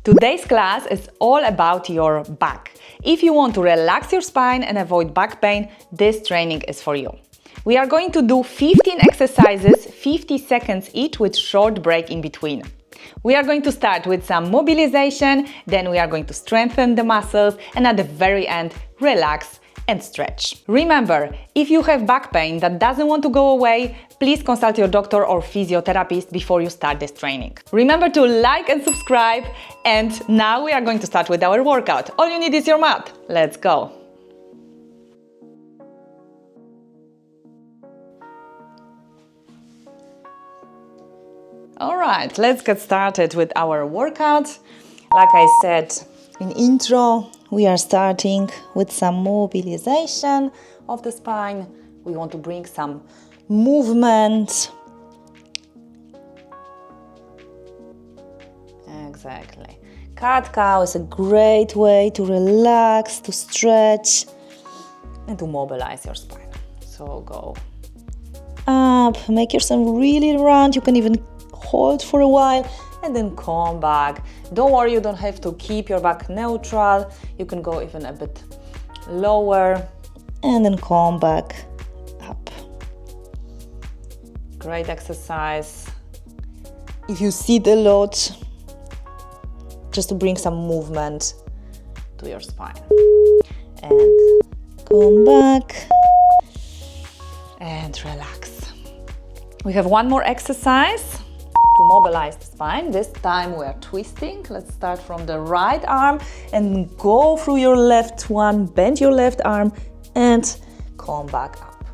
Today's class is all about your back. If you want to relax your spine and avoid back pain, this training is for you. We are going to do 15 exercises, 50 seconds each with short break in between. We are going to start with some mobilization, then we are going to strengthen the muscles, and at the very end, relax and stretch. Remember, if you have back pain that doesn't want to go away, please consult your doctor or physiotherapist before you start this training. Remember to like and subscribe, and now we are going to start with our workout. All you need is your mat. Let's go. All right, let's get started with our workout. Like I said in intro, we are starting with some mobilization of the spine. We want to bring some movement. Exactly. Cat-cow is a great way to relax, to stretch, and to mobilize your spine. So go up, make yourself really round. You can even hold for a while and then come back. Don't worry, you don't have to keep your back neutral. You can go even a bit lower and then come back up. Great exercise. If you sit a lot, just to bring some movement to your spine. And come back and relax. We have one more exercise to mobilize the spine. This time we are twisting. Let's start from the right arm and go through your left one, bend your left arm and come back up.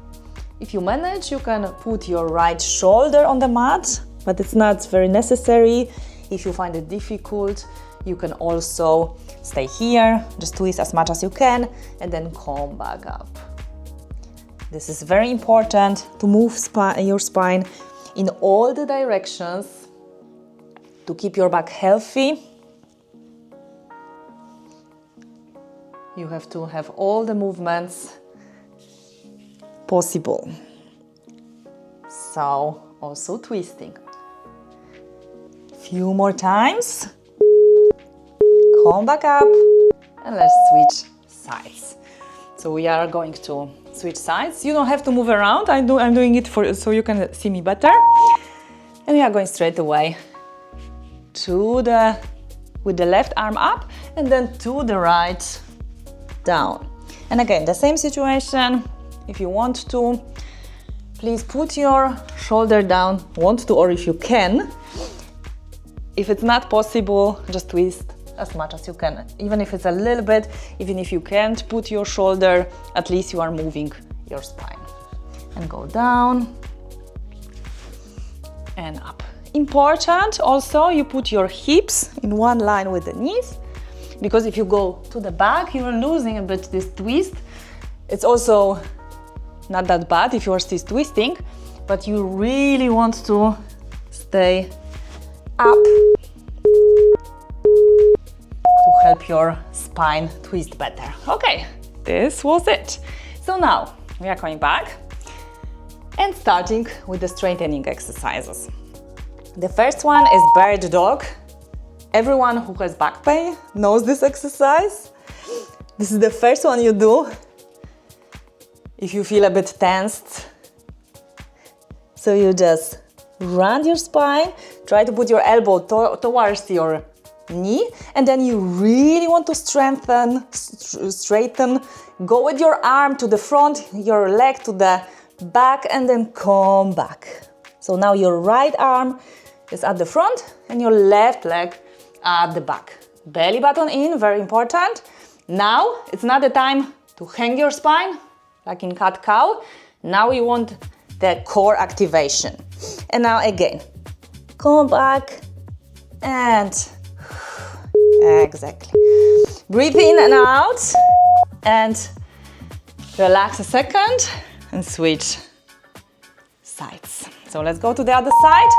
If you manage, you can put your right shoulder on the mat, but it's not very necessary. If you find it difficult, you can also stay here, just twist as much as you can and then come back up. This is very important to move your spine in all the directions to keep your back healthy. You have to have all the movements possible. So also twisting. Few more times. Come back up and let's switch sides. So we are going to switch sides. You don't have to move around. I'm doing it so you can see me better. And we are going straight away with the left arm up and then to the right down. And again, the same situation. If you want to, please put your shoulder down, or if you can. If it's not possible, just twist as much as you can. Even if it's a little bit, even if you can't put your shoulder, at least you are moving your spine. And go down and up. Important also, you put your hips in one line with the knees, because if you go to the back, you are losing a bit this twist. It's also not that bad if you are still twisting, but you really want to stay up to help your spine twist better. Okay, this was it. So now we are coming back and starting with the straightening exercises. The first one is bird dog. Everyone who has back pain knows this exercise. This is the first one you do if you feel a bit tensed. So you just round your spine, try to put your elbow towards your knee, and then you really want to straighten. Go with your arm to the front, your leg to the back, and then come back. So now your right arm is at the front and your left leg at the back. Belly button in, very important. Now it's not the time to hang your spine like in cat-cow. Now you want the core activation. And now again, come back and exactly. Breathe in and out and relax a second and switch sides. So let's go to the other side.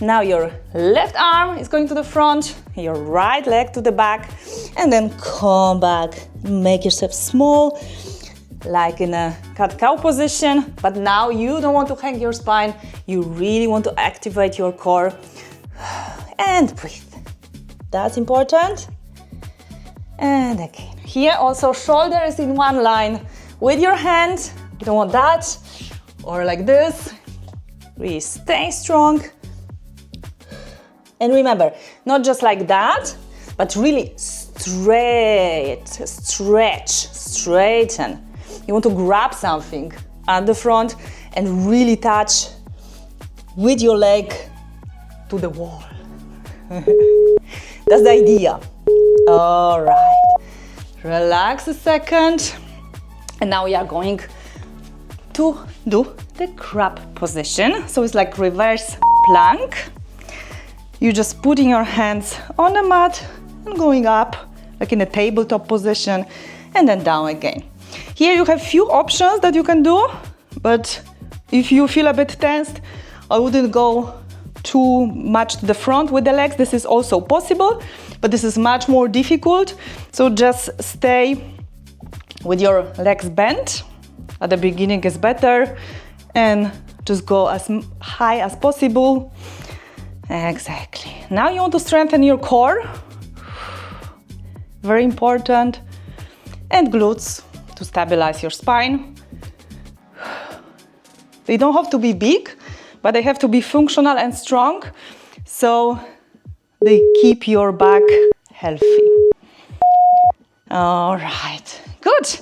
Now your left arm is going to the front, your right leg to the back, and then come back. Make yourself small, like in a cat-cow position, but now you don't want to hang your spine. You really want to activate your core. And breathe. That's important. And again. Here also shoulders in one line with your hand. You don't want that. Or like this. Really stay strong. And remember, not just like that, but really straight, stretch, straighten. You want to grab something at the front and really touch with your leg to the wall. That's the idea. All right. Relax a second. And now we are going to do the crab position. So it's like reverse plank. You're just putting your hands on the mat and going up, like in a tabletop position, and then down again. Here you have few options that you can do, but if you feel a bit tensed, I wouldn't go too much to the front with the legs. This is also possible, but this is much more difficult. So just stay with your legs bent. At the beginning is better, and just go as high as possible. Exactly. Now you want to strengthen your core. Very important. And glutes to stabilize your spine. They don't have to be big, but they have to be functional and strong, so they keep your back healthy. All right, good.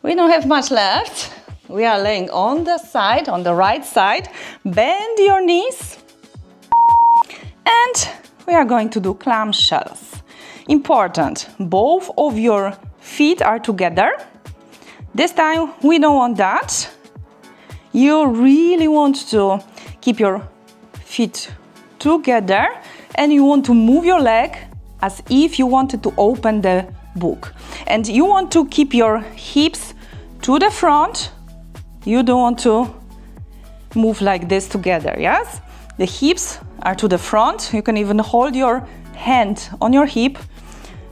We don't have much left. We are laying on the side, on the right side. Bend your knees. And we are going to do clamshells. Important, both of your feet are together. This time we don't want that. You really want to keep your feet together and you want to move your leg as if you wanted to open the book. And you want to keep your hips to the front. You don't want to move like this together, yes? The hips are to the front. You can even hold your hand on your hip.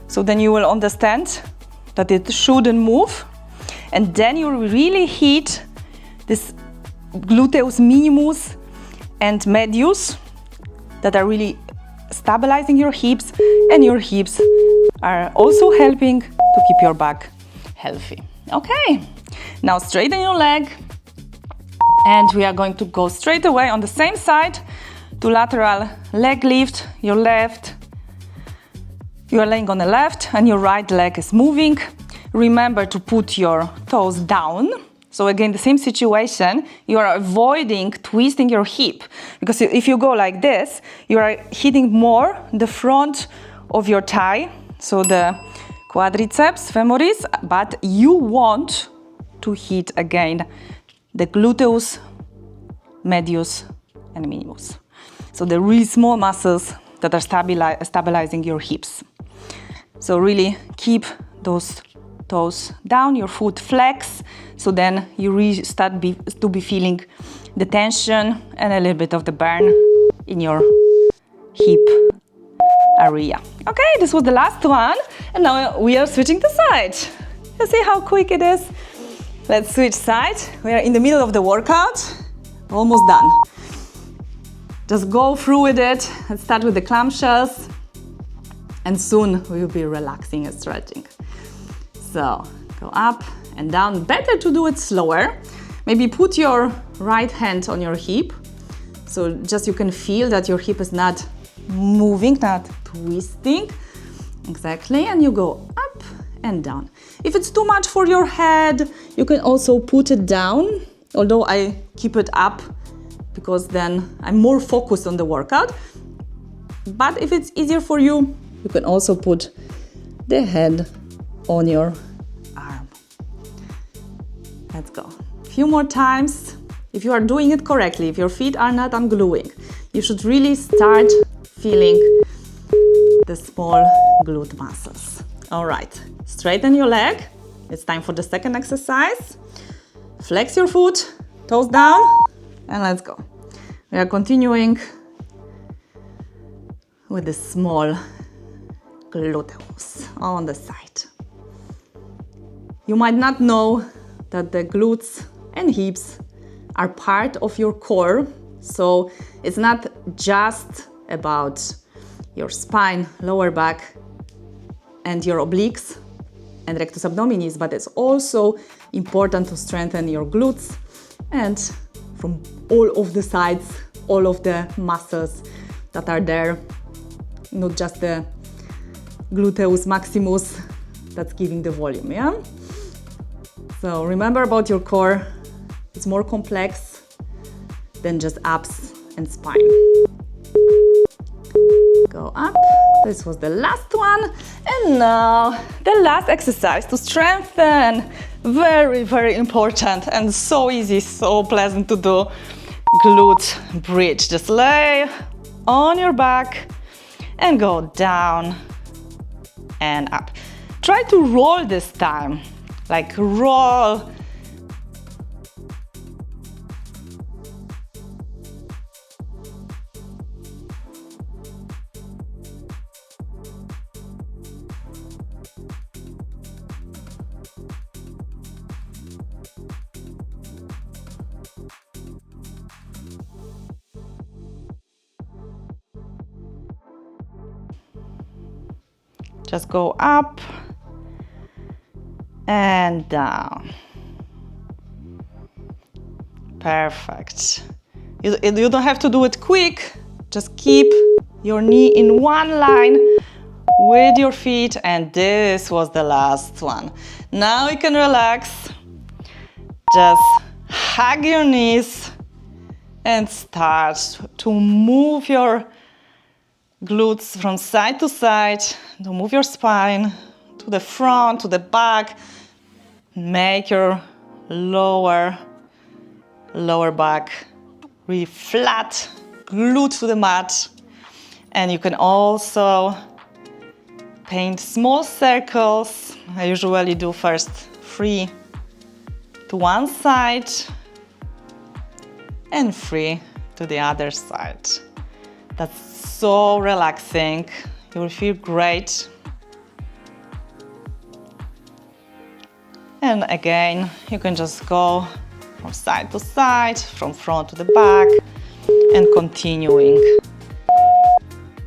So then you will understand that it shouldn't move. And then you really hit this gluteus minimus and medius that are really stabilizing your hips, and your hips are also helping to keep your back healthy. Okay, now straighten your leg, and we are going to go straight away on the same side to lateral leg lift. Your left, you are laying on the left and your right leg is moving. Remember to put your toes down. So again, the same situation, you are avoiding twisting your hip, because if you go like this, you are hitting more the front of your thigh, so the quadriceps femoris, but you want to hit again the gluteus medius and minimus. So the really small muscles that are stabilizing your hips. So really keep those toes down, your foot flex, so then you really start to be feeling the tension and a little bit of the burn in your hip area. Okay, this was the last one, and now we are switching the side. You see how quick it is? Let's switch sides. We are in the middle of the workout, almost done. Just go through with it. Let's start with the clamshells, and soon we will be relaxing and stretching. So go up and down. Better to do it slower. Maybe put your right hand on your hip, so just you can feel that your hip is not moving, not twisting. Exactly, and you go up and down. If it's too much for your head, you can also put it down, although I keep it up because then I'm more focused on the workout. But if it's easier for you, you can also put the head on your arm. Let's go. A few more times. If you are doing it correctly, if your feet are not ungluing, you should really start feeling the small glute muscles. All right, straighten your leg. It's time for the second exercise. Flex your foot, toes down, and let's go. We are continuing with the small gluteus on the side. You might not know that the glutes and hips are part of your core, so it's not just about your spine, lower back, and your obliques and rectus abdominis, but it's also important to strengthen your glutes and from all of the sides, all of the muscles that are there, not just the gluteus maximus that's giving the volume, yeah? So remember about your core, it's more complex than just abs and spine. Go up. This was the last one. And now the last exercise to strengthen. Very, very important and so easy, so pleasant to do. Glute bridge. Just lay on your back and go down and up. Try to roll this time, like roll. Just go up and down. Perfect. You don't have to do it quick. Just keep your knee in one line with your feet, and this was the last one. Now you can relax. Just hug your knees and start to move your glutes from side to side, to move your spine to the front, to the back. Make your lower back really flat, glued to the mat. And you can also paint small circles. I usually do first 3 to one side and 3 to the other side. That's so relaxing. You will feel great. And again, you can just go from side to side, from front to the back, and continuing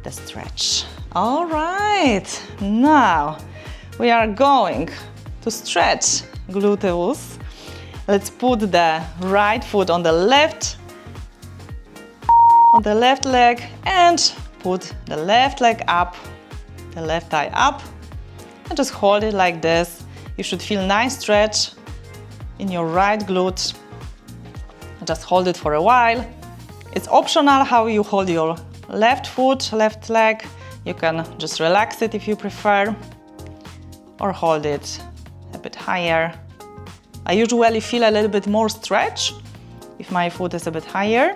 the stretch. All right, now we are going to stretch gluteus. Let's put the right foot on the left leg and put the left leg up, the left thigh up, and just hold it like this. You should feel nice stretch in your right glute. Just hold it for a while. It's optional how you hold your left foot, left leg. You can just relax it if you prefer, or hold it a bit higher. I usually feel a little bit more stretch if my foot is a bit higher.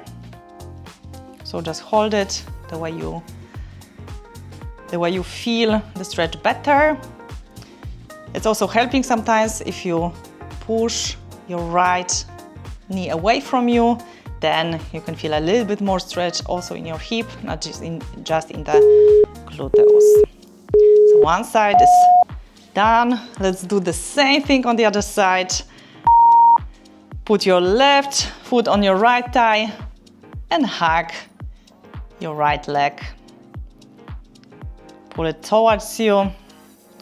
So just hold it the way you feel the stretch better. It's also helping sometimes if you push your right knee away from you, then you can feel a little bit more stretch also in your hip, not just in the gluteus. So one side is done. Let's do the same thing on the other side. Put your left foot on your right thigh and hug your right leg. Pull it towards you.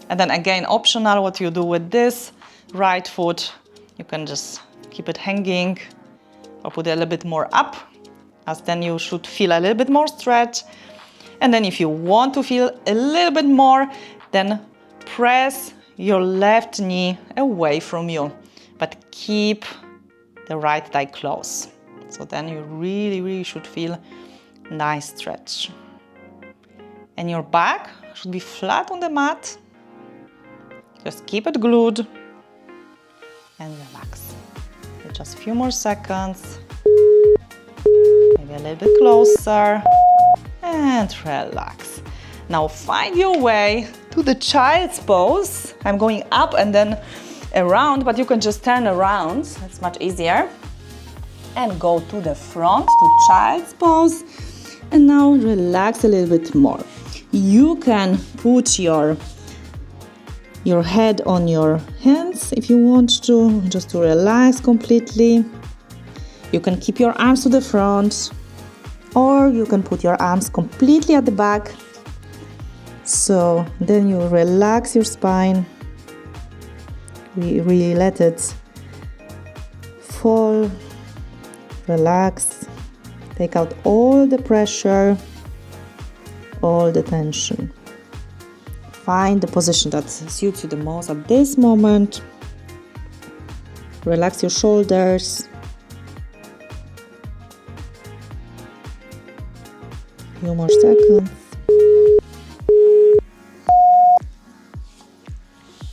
And then again, optional what you do with this right foot. You can just keep it hanging or put it a little bit more up, as then you should feel a little bit more stretch. And then if you want to feel a little bit more, then press your left knee away from you, but keep the right thigh close. So then you really should feel nice stretch. And your back should be flat on the mat. Just keep it glued and relax. Just a few more seconds. Maybe a little bit closer and relax. Now find your way to the child's pose. I'm going up and then around, but you can just turn around. It's much easier. And go to the front to child's pose. And now relax a little bit more. You can put your head on your hands if you want to, just to relax completely. You can keep your arms to the front, or you can put your arms completely at the back So then you relax your spine, really let it fall, relax, take out all the pressure, all the tension. Find the position that suits you the most at this moment. Relax your shoulders. Few more seconds.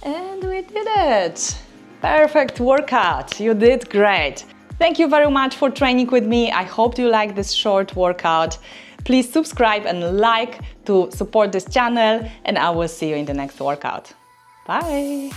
And we did it! Perfect workout! You did great! Thank you very much for training with me. I hope you like this short workout. Please subscribe and like to support this channel, and I will see you in the next workout. Bye!